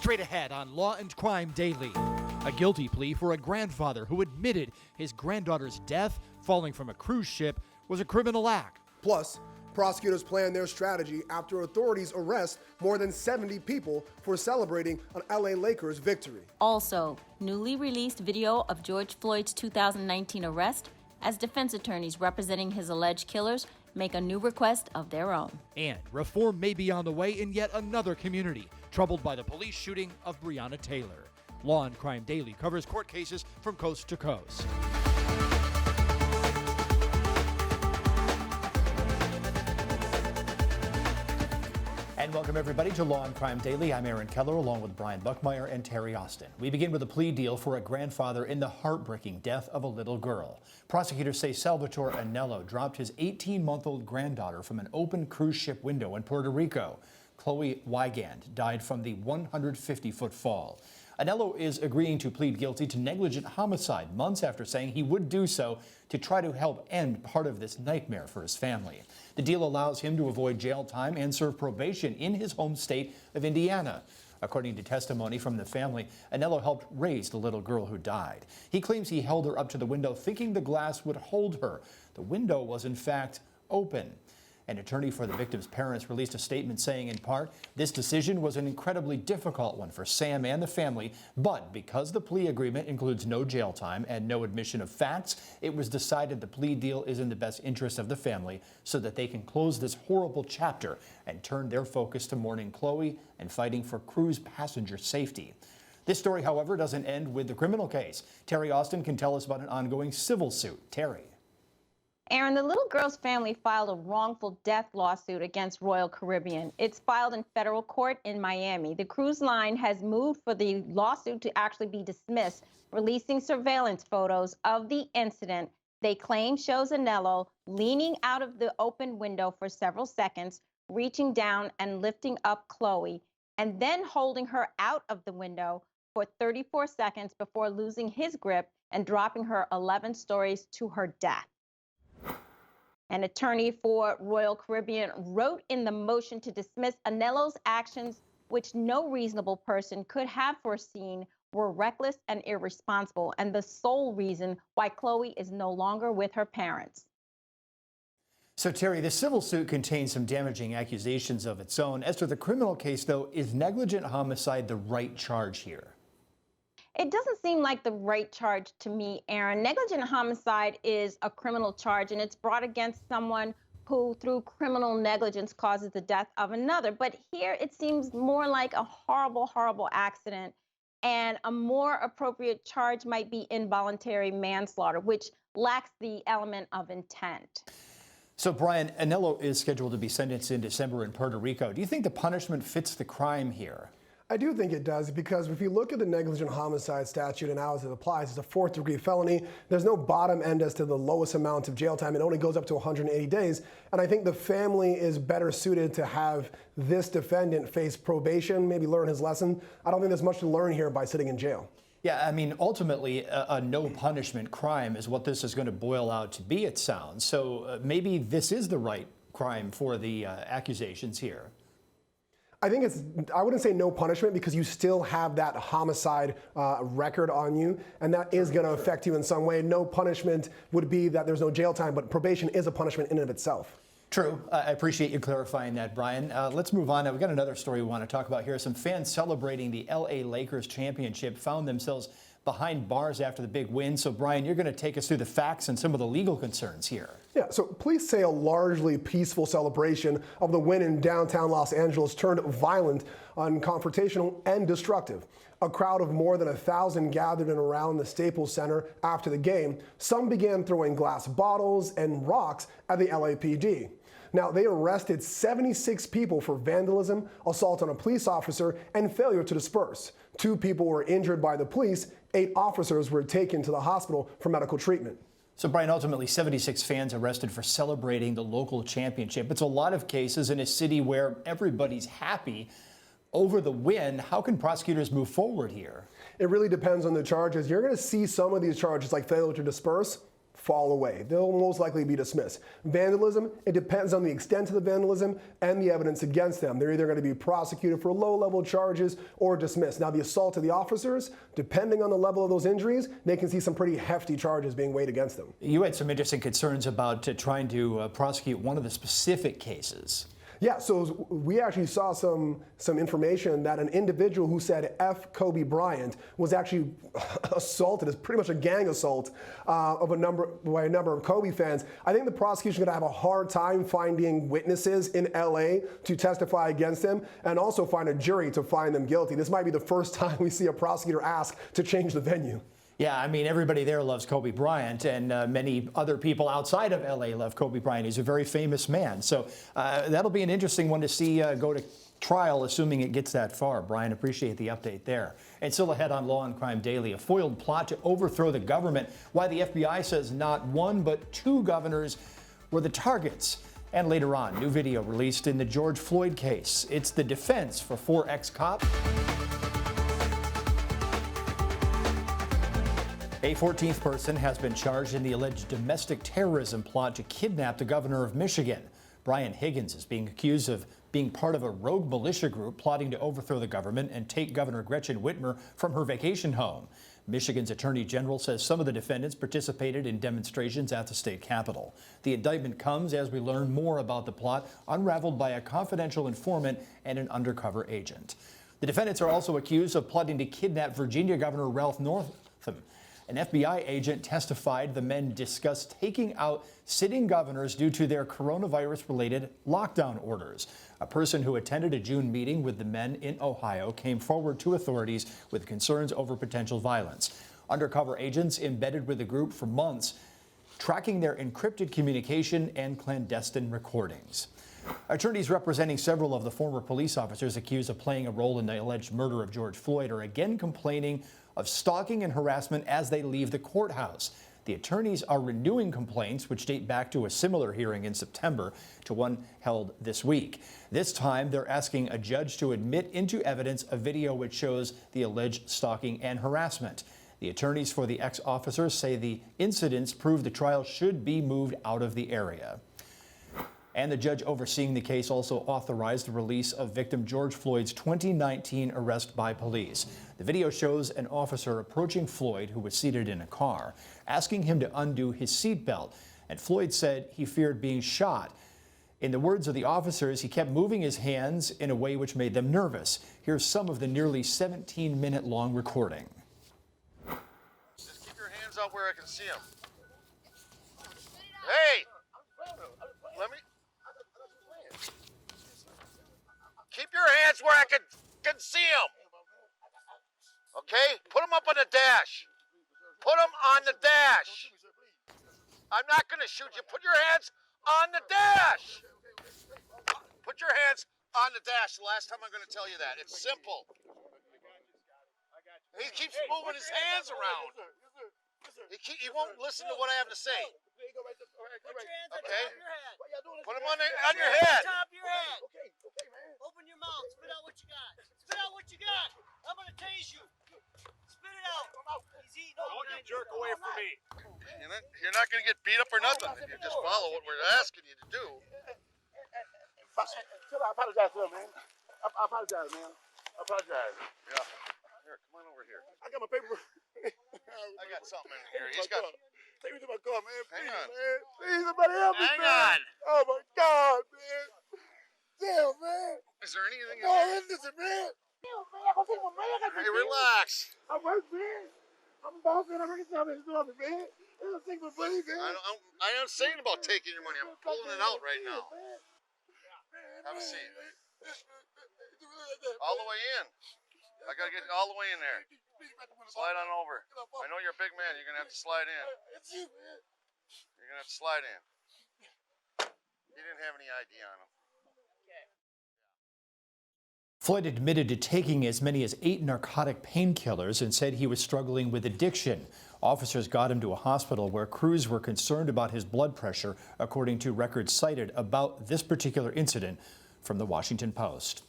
Straight ahead on Law and Crime Daily. A guilty plea for a grandfather who admitted his granddaughter's death falling from a cruise ship was a criminal act. Plus, prosecutors plan their strategy after authorities arrest more than 70 people for celebrating an LA Lakers victory. Also, newly released video of George Floyd's 2019 arrest as defense attorneys representing his alleged killers make a new request of their own. And reform may be on the way in yet another community troubled by the police shooting of Breonna Taylor. Law and Crime Daily covers court cases from coast to coast. And welcome everybody to Law and Crime Daily. I'm Aaron Keller along with Brian Buckmire and Terri Austin. We begin with a plea deal for a grandfather in the heartbreaking death of a little girl. Prosecutors say Salvatore Anello dropped his 18-month-old granddaughter from an open cruise ship window in Puerto Rico. Chloe Wigand died from the 150-foot fall. Anello is agreeing to plead guilty to negligent homicide months after saying he would do so to try to help end part of this nightmare for his family. The deal allows him to avoid jail time and serve probation in his home state of Indiana. According to testimony from the family, Anello helped raise the little girl who died. He claims he held her up to the window thinking the glass would hold her. The window was in fact open. An attorney for the victim's parents released a statement saying, in part, this decision was an incredibly difficult one for Sam and the family, but because the plea agreement includes no jail time and no admission of facts, it was decided the plea deal is in the best interest of the family so that they can close this horrible chapter and turn their focus to mourning Chloe and fighting for cruise passenger safety. This story, however, doesn't end with the criminal case. Terri Austin can tell us about an ongoing civil suit. Terri. Aaron, the little girl's family filed a wrongful death lawsuit against Royal Caribbean. It's filed in federal court in Miami. The cruise line has moved for the lawsuit to actually be dismissed, releasing surveillance photos of the incident they claim shows Anello leaning out of the open window for several seconds, reaching down and lifting up Chloe, and then holding her out of the window for 34 seconds before losing his grip and dropping her 11 stories to her death. An attorney for Royal Caribbean wrote in the motion to dismiss Anello's actions, which no reasonable person could have foreseen, were reckless and irresponsible, and the sole reason why Chloe is no longer with her parents. So, Terri, the civil suit contains some damaging accusations of its own. As for the criminal case, though, is negligent homicide the right charge here? It doesn't seem like the right charge to me, Aaron. Negligent homicide is a criminal charge, and it's brought against someone who, through criminal negligence, causes the death of another. But here it seems more like a horrible, horrible accident, and a more appropriate charge might be involuntary manslaughter, which lacks the element of intent. So, Brian, Anello is scheduled to be sentenced in December in Puerto Rico. Do you think the punishment fits the crime here? I do think it does, because if you look at the negligent homicide statute and how it applies, it's a fourth-degree felony. There's no bottom end as to the lowest amount of jail time. It only goes up to 180 days. And I think the family is better suited to have this defendant face probation, maybe learn his lesson. I don't think there's much to learn here by sitting in jail. Yeah, I mean, ultimately, a no punishment crime is what this is going to boil out to be, it sounds. So maybe this is the right crime for the accusations here. I think I wouldn't say no punishment, because you still have that homicide record on you, and that is going to affect you in some way. No punishment would be that there's no jail time, but probation is a punishment in and of itself. True. I appreciate you clarifying that, Brian. Let's move on. Now, we've got another story we want to talk about here. Some fans celebrating the LA Lakers championship found themselves behind bars after the big win. So, Brian, you're going to take us through the facts and some of the legal concerns here. Yeah, so police say a largely peaceful celebration of the win in downtown Los Angeles turned violent, confrontational, and destructive. A crowd of more than 1,000 gathered in around the Staples Center after the game. Some began throwing glass bottles and rocks at the LAPD. Now, they arrested 76 people for vandalism, assault on a police officer, and failure to disperse. 2 people were injured by the police. 8 officers were taken to the hospital for medical treatment. So, Brian, ultimately 76 fans arrested for celebrating the local championship. It's a lot of cases in a city where everybody's happy over the win. How can prosecutors move forward here? It really depends on the charges. You're going to see some of these charges, like failure to disperse, fall away. They'll most likely be dismissed. Vandalism, it depends on the extent of the vandalism and the evidence against them. They're either going to be prosecuted for low-level charges or dismissed. Now, the assault of the officers, depending on the level of those injuries, they can see some pretty hefty charges being weighed against them. You had some interesting concerns about trying to prosecute one of the specific cases. Yeah, so we actually saw some information that an individual who said F. Kobe Bryant was actually assaulted. It's pretty much a gang assault by a number of Kobe fans. I think the prosecution is going to have a hard time finding witnesses in LA to testify against him and also find a jury to find them guilty. This might be the first time we see a prosecutor ask to change the venue. Yeah, I mean, everybody there loves Kobe Bryant, and many other people outside of LA love Kobe Bryant. He's a very famous man. So that'll be an interesting one to see go to trial, assuming it gets that far. Brian, appreciate the update there. And still ahead on Law and Crime Daily, a foiled plot to overthrow the government. Why the FBI says not one, but two governors were the targets. And later on, new video released in the George Floyd case. It's the defense for 4 ex-cops. A 14th person has been charged in the alleged domestic terrorism plot to kidnap the governor of Michigan. Brian Higgins is being accused of being part of a rogue militia group plotting to overthrow the government and take Governor Gretchen Whitmer from her vacation home. Michigan's Attorney General says some of the defendants participated in demonstrations at the state capitol. The indictment comes as we learn more about the plot unraveled by a confidential informant and an undercover agent. The defendants are also accused of plotting to kidnap Virginia Governor Ralph Northam. An FBI agent testified the men discussed taking out sitting governors due to their coronavirus-related lockdown orders. A person who attended a June meeting with the men in Ohio came forward to authorities with concerns over potential violence. Undercover agents embedded with the group for months, tracking their encrypted communication and clandestine recordings. Attorneys representing several of the former police officers accused of playing a role in the alleged murder of George Floyd are again complaining of stalking and harassment as they leave the courthouse. The attorneys are renewing complaints which date back to a similar hearing in September to one held this week. This time, they're asking a judge to admit into evidence a video which shows the alleged stalking and harassment. The attorneys for the ex-officers say the incidents prove the trial should be moved out of the area. And the judge overseeing the case also authorized the release of victim George Floyd's 2019 arrest by police. The video shows an officer approaching Floyd, who was seated in a car, asking him to undo his seatbelt. And Floyd said he feared being shot. In the words of the officers, he kept moving his hands in a way which made them nervous. Here's some of the nearly 17-minute-long recording. Just keep your hands out where I can see them. Hey! Let me... Keep your hands where I can see them. Okay? Put them up on the dash. Put them on the dash. I'm not going to shoot you. Put your hands on the dash. Put your hands on the dash. The last time I'm going to tell you that. It's simple. He keeps moving his hands around. He won't listen to what I have to say. Okay? Put them on your head. Top of your head. Open your mouth. Spit out what you got. Spit out what you got. I'm going to tase you. Spit it out. He's eating. Don't you jerk away from me. You're not going to get beat up or nothing if you just follow what we're asking you to do. I apologize to him, man. I apologize, man. I apologize. Yeah. Here, come on over here. I got my paper. I got something in here. He's got... Take me to my car, man. Please, Hang on. man. Please, somebody help me, Hang man. on. Oh, my God, man. Damn, man. Is there anything in No, there? listen, man. Damn, man. I'm going to take my man. Hey, relax. I work, man. I'm a boss, man. I'm working something in the office, man. They're going to take my money, man. I am saying about taking your money. I'm pulling it out right now. Have a seat. All the way in. I got to get all the way in there. Slide on over. I know you're a big man. You're going to have to slide in. It's you, man. You're going to have to slide in. He didn't have any ID on him. Floyd admitted to taking as many as 8 narcotic painkillers and said he was struggling with addiction. Officers got him to a hospital where crews were concerned about his blood pressure, according to records cited about this particular incident from the Washington Post.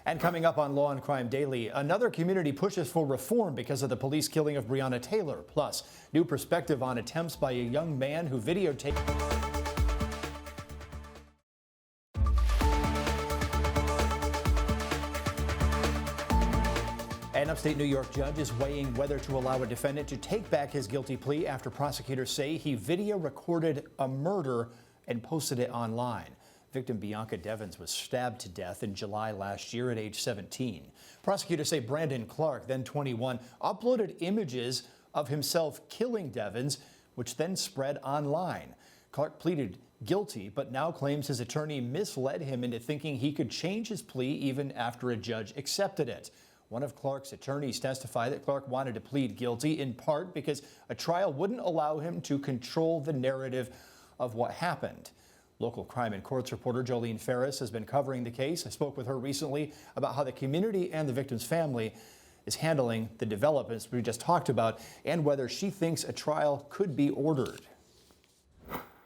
And coming up on Law and Crime Daily, another community pushes for reform because of the police killing of Breonna Taylor. Plus, new perspective on attempts by a young man who videotaped. An upstate New York judge is weighing whether to allow a defendant to take back his guilty plea after prosecutors say he video recorded a murder and posted it online. Victim Bianca Devins was stabbed to death in July last year at age 17. Prosecutors say Brandon Clark, then 21, uploaded images of himself killing Devins, which then spread online. Clark pleaded guilty, but now claims his attorney misled him into thinking he could change his plea even after a judge accepted it. One of Clark's attorneys testified that Clark wanted to plead guilty in part because a trial wouldn't allow him to control the narrative of what happened. Local crime and courts reporter Joleen Ferris has been covering the case. I spoke with her recently about how the community and the victim's family is handling the developments we just talked about and whether she thinks a trial could be ordered.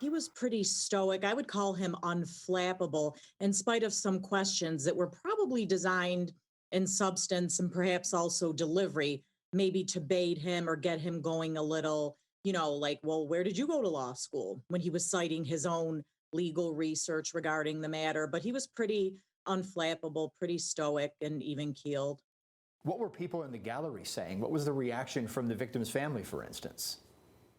He was pretty stoic. I would call him unflappable in spite of some questions that were probably designed in substance and perhaps also delivery, maybe to bait him or get him going a little, like, well, where did you go to law school? When he was citing his own legal research regarding the matter, but he was pretty unflappable, pretty stoic and even keeled. What were people in the gallery saying? What was the reaction from the victim's family, for instance?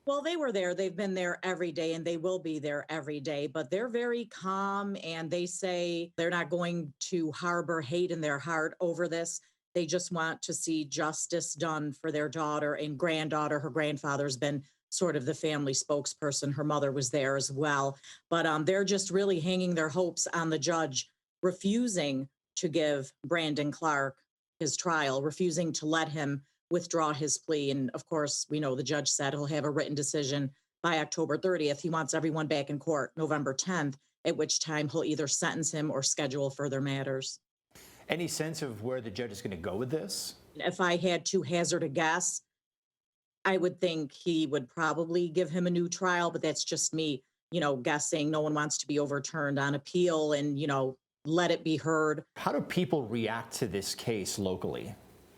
Well, they were there. They've been there every day and they will be there every day, but they're very calm and they say they're not going to harbor hate in their heart over this. They just want to see justice done for their daughter and granddaughter. Her grandfather's been sort of the family spokesperson. Her mother was there as well. But they're just really hanging their hopes on the judge refusing to give Brandon Clark his trial, refusing to let him withdraw his plea. And of course, we know the judge said he'll have a written decision by October 30th. He wants everyone back in court November 10th, at which time he'll either sentence him or schedule further matters. Any sense of where the judge is going to go with this? If I had to hazard a guess, I would think he would probably give him a new trial, but that's just me, guessing. No one wants to be overturned on appeal and, let it be heard. How do people react to this case locally?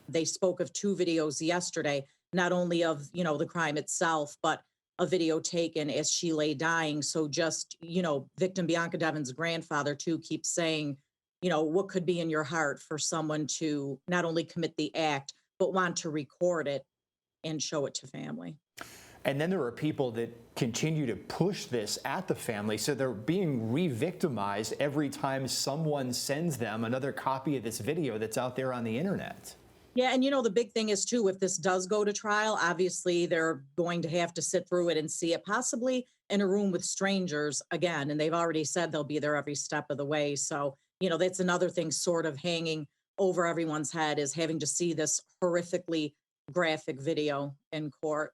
They spoke of 2 videos yesterday, not only of, the crime itself, but a video taken as she lay dying. So just, victim Bianca Devins' grandfather too keeps saying, what could be in your heart for someone to not only commit the act, but want to record it and show it to family. And then there are people that continue to push this at the family, so they're being re-victimized every time someone sends them another copy of this video that's out there on the internet. Yeah, and the big thing is too, if this does go to trial, obviously they're going to have to sit through it and see it possibly in a room with strangers again, and they've already said they'll be there every step of the way. So, that's another thing sort of hanging over everyone's head, is having to see this horrifically graphic video in court.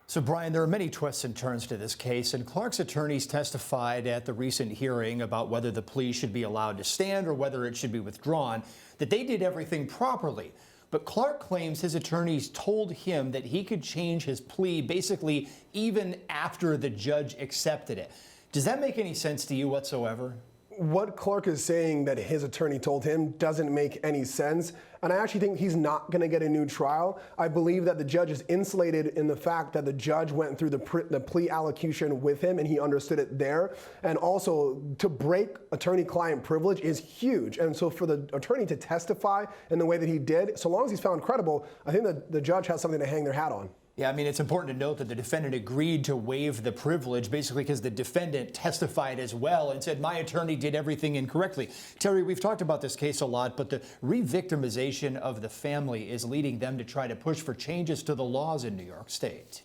So, Brian, there are many twists and turns to this case, and Clark's attorneys testified at the recent hearing about whether the plea should be allowed to stand or whether it should be withdrawn, that they did everything properly. But Clark claims his attorneys told him that he could change his plea basically even after the judge accepted it. Does that make any sense to you whatsoever? What Clark is saying that his attorney told him doesn't make any sense. And I actually think he's not going to get a new trial. I believe that the judge is insulated in the fact that the judge went through the plea allocution with him and he understood it there. And also, to break attorney-client privilege is huge. And so for the attorney to testify in the way that he did, so long as he's found credible, I think that the judge has something to hang their hat on. Yeah, I mean, it's important to note that the defendant agreed to waive the privilege basically because the defendant testified as well and said, my attorney did everything incorrectly. Terry, we've talked about this case a lot, but the re-victimization of the family is leading them to try to push for changes to the laws in New York State.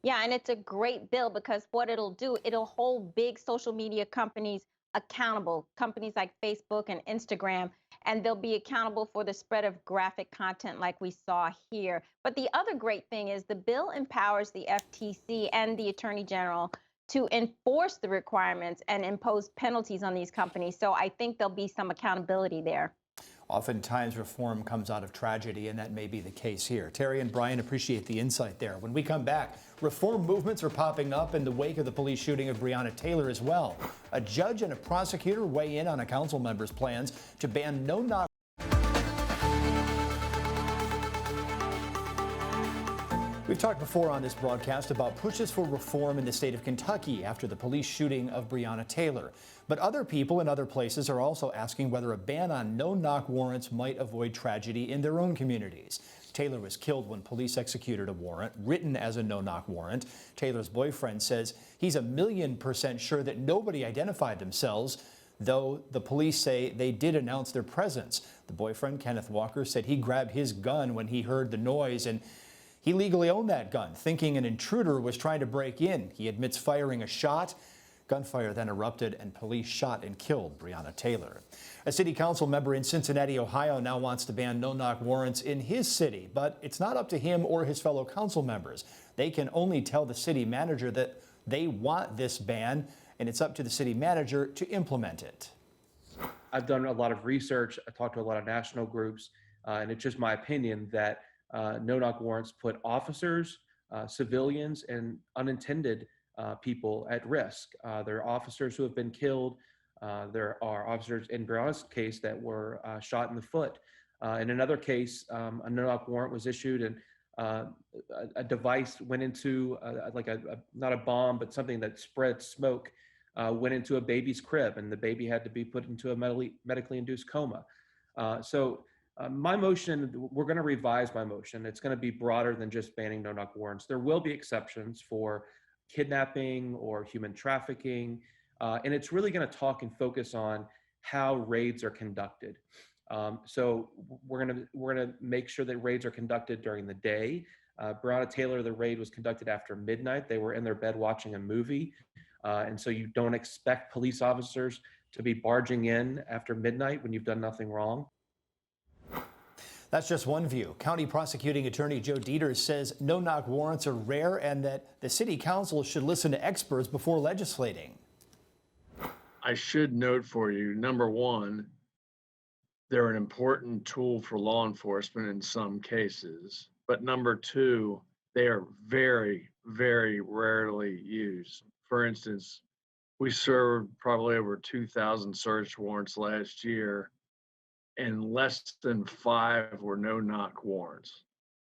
Yeah, and it's a great bill because what it'll do, it'll hold big social media companies accountable, companies like Facebook and Instagram, and they'll be accountable for the spread of graphic content like we saw here. But the other great thing is the bill empowers the FTC and the Attorney General to enforce the requirements and impose penalties on these companies. So I think there'll be some accountability there. Oftentimes reform comes out of tragedy, and that may be the case here. Terry and Brian, appreciate the insight there. When we come back, reform movements are popping up in the wake of the police shooting of Breonna Taylor as well. A judge and a prosecutor weigh in on a council member's plans to ban no-knock. We've talked before on this broadcast about pushes for reform in the state of Kentucky after the police shooting of Breonna Taylor. But other people in other places are also asking whether a ban on no-knock warrants might avoid tragedy in their own communities. Taylor was killed when police executed a warrant written as a no-knock warrant. Taylor's boyfriend says he's 1,000,000% sure that nobody identified themselves, though the police say they did announce their presence. The boyfriend, Kenneth Walker, said he grabbed his gun when he heard the noise, and he legally owned that gun, thinking an intruder was trying to break in. He admits firing a shot. Gunfire then erupted, and police shot and killed Breonna Taylor. A city council member in Cincinnati, Ohio, now wants to ban no-knock warrants in his city, but it's not up to him or his fellow council members. They can only tell the city manager that they want this ban, and it's up to the city manager to implement it. I've done a lot of research. I talked to a lot of national groups, and it's just my opinion that no-knock warrants put officers, civilians, and unintended people at risk. There are officers who have been killed. There are officers in Breonna's case that were shot in the foot. In another case, a no-knock warrant was issued, and a device went into not a bomb, but something that spread smoke, went into a baby's crib, and the baby had to be put into a medically induced coma. My motion, we're going to revise my motion. It's going to be broader than just banning no-knock warrants. There will be exceptions for kidnapping or human trafficking, and it's really going to talk and focus on how raids are conducted. So we're going to make sure that raids are conducted during the day. Breonna Taylor, the raid was conducted after midnight. They were in their bed watching a movie, and so you don't expect police officers to be barging in after midnight when you've done nothing wrong. That's just one view. County Prosecuting Attorney Joe Deters says no-knock warrants are rare and that the city council should listen to experts before legislating. I should note for you, number one, they're an important tool for law enforcement in some cases. But number two, they are very, very rarely used. For instance, we served probably over 2,000 search warrants last year, and less than 5 were no-knock warrants,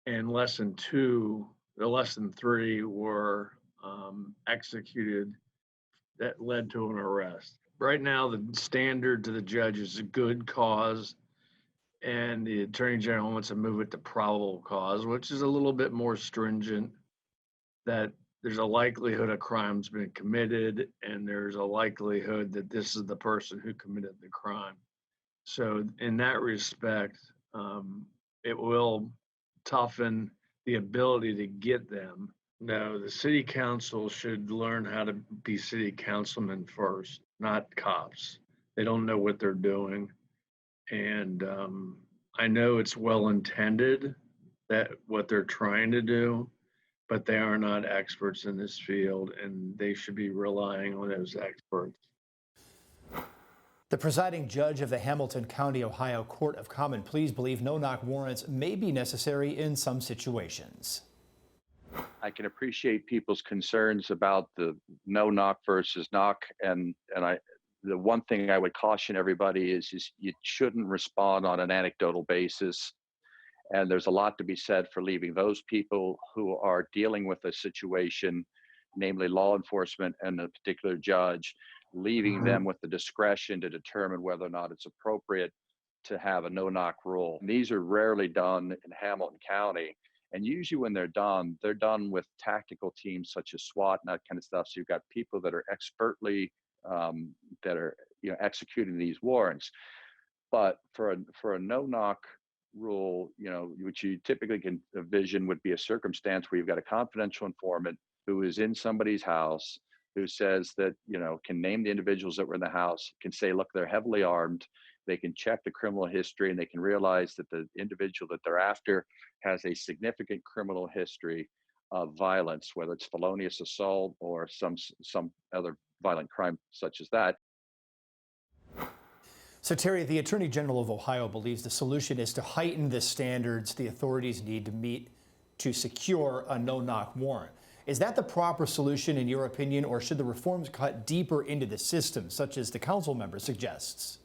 and less than 3 were executed that led to an arrest. Right now, the standard to the judge is a good cause, and the Attorney General wants to move it to probable cause, which is a little bit more stringent, that there's a likelihood a crime's been committed, and there's a likelihood that this is the person who committed the crime. So in that respect, it will toughen the ability to get them. No, the city council should learn how to be city councilmen first, not cops. They don't know what they're doing. And I know it's well intended, that what they're trying to do, but they are not experts in this field, and they should be relying on those experts. The presiding judge of the Hamilton County, Ohio Court of Common Pleas believes no-knock warrants may be necessary in some situations. I can appreciate people's concerns about the no-knock versus knock, and the one thing I would caution everybody is you shouldn't respond on an anecdotal basis. And there's a lot to be said for leaving those people who are dealing with a situation, namely law enforcement and a particular judge, leaving them with the discretion to determine whether or not it's appropriate to have a no-knock rule. And these are rarely done in Hamilton County. And usually when they're done with tactical teams such as SWAT and that kind of stuff. So you've got people that are expertly, executing these warrants. But for a no-knock rule, which you typically can envision would be a circumstance where you've got a confidential informant who is in somebody's house, who says that, can name the individuals that were in the house, can say, look, they're heavily armed. They can check the criminal history, and they can realize that the individual that they're after has a significant criminal history of violence, whether it's felonious assault or some other violent crime such as that. So, Terry, the Attorney General of Ohio believes the solution is to heighten the standards the authorities need to meet to secure a no-knock warrant. Is that the proper solution in your opinion, or should the reforms cut deeper into the system, such as the council member suggests?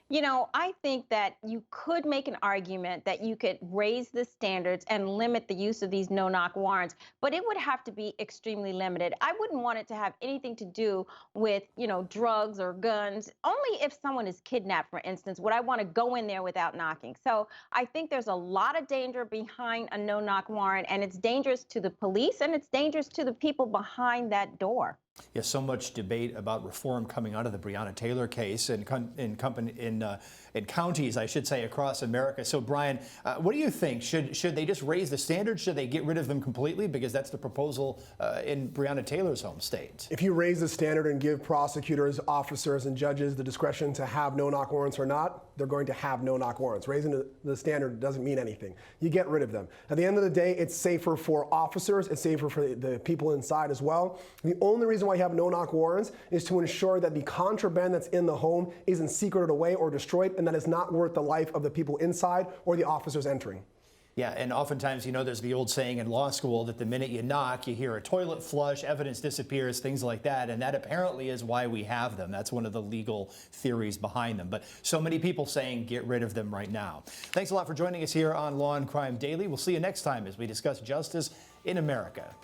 You know, I think that you could make an argument that you could raise the standards and limit the use of these no-knock warrants, but it would have to be extremely limited. I wouldn't want it to have anything to do with, drugs or guns. Only if someone is kidnapped, for instance, would I want to go in there without knocking. So I think there's a lot of danger behind a no-knock warrant, and it's dangerous to the police and it's dangerous to the people behind that door. Yes, so much debate about reform coming out of the Breonna Taylor case in counties, I should say, across America. So, Brian, what do you think? Should they just raise the standards? Should they get rid of them completely? Because that's the proposal in Breonna Taylor's home state. If you raise the standard and give prosecutors, officers, and judges the discretion to have no-knock warrants or not, they're going to have no-knock warrants. Raising the standard doesn't mean anything. You get rid of them. At the end of the day, it's safer for officers. It's safer for the people inside as well. The only reason why you have no-knock warrants is to ensure that the contraband that's in the home isn't secreted away or destroyed, and that is not worth the life of the people inside or the officers entering. Yeah, and oftentimes, there's the old saying in law school that the minute you knock, you hear a toilet flush, evidence disappears, things like that, and that apparently is why we have them. That's one of the legal theories behind them. But so many people saying get rid of them right now. Thanks a lot for joining us here on Law and Crime Daily. We'll see you next time as we discuss justice in America.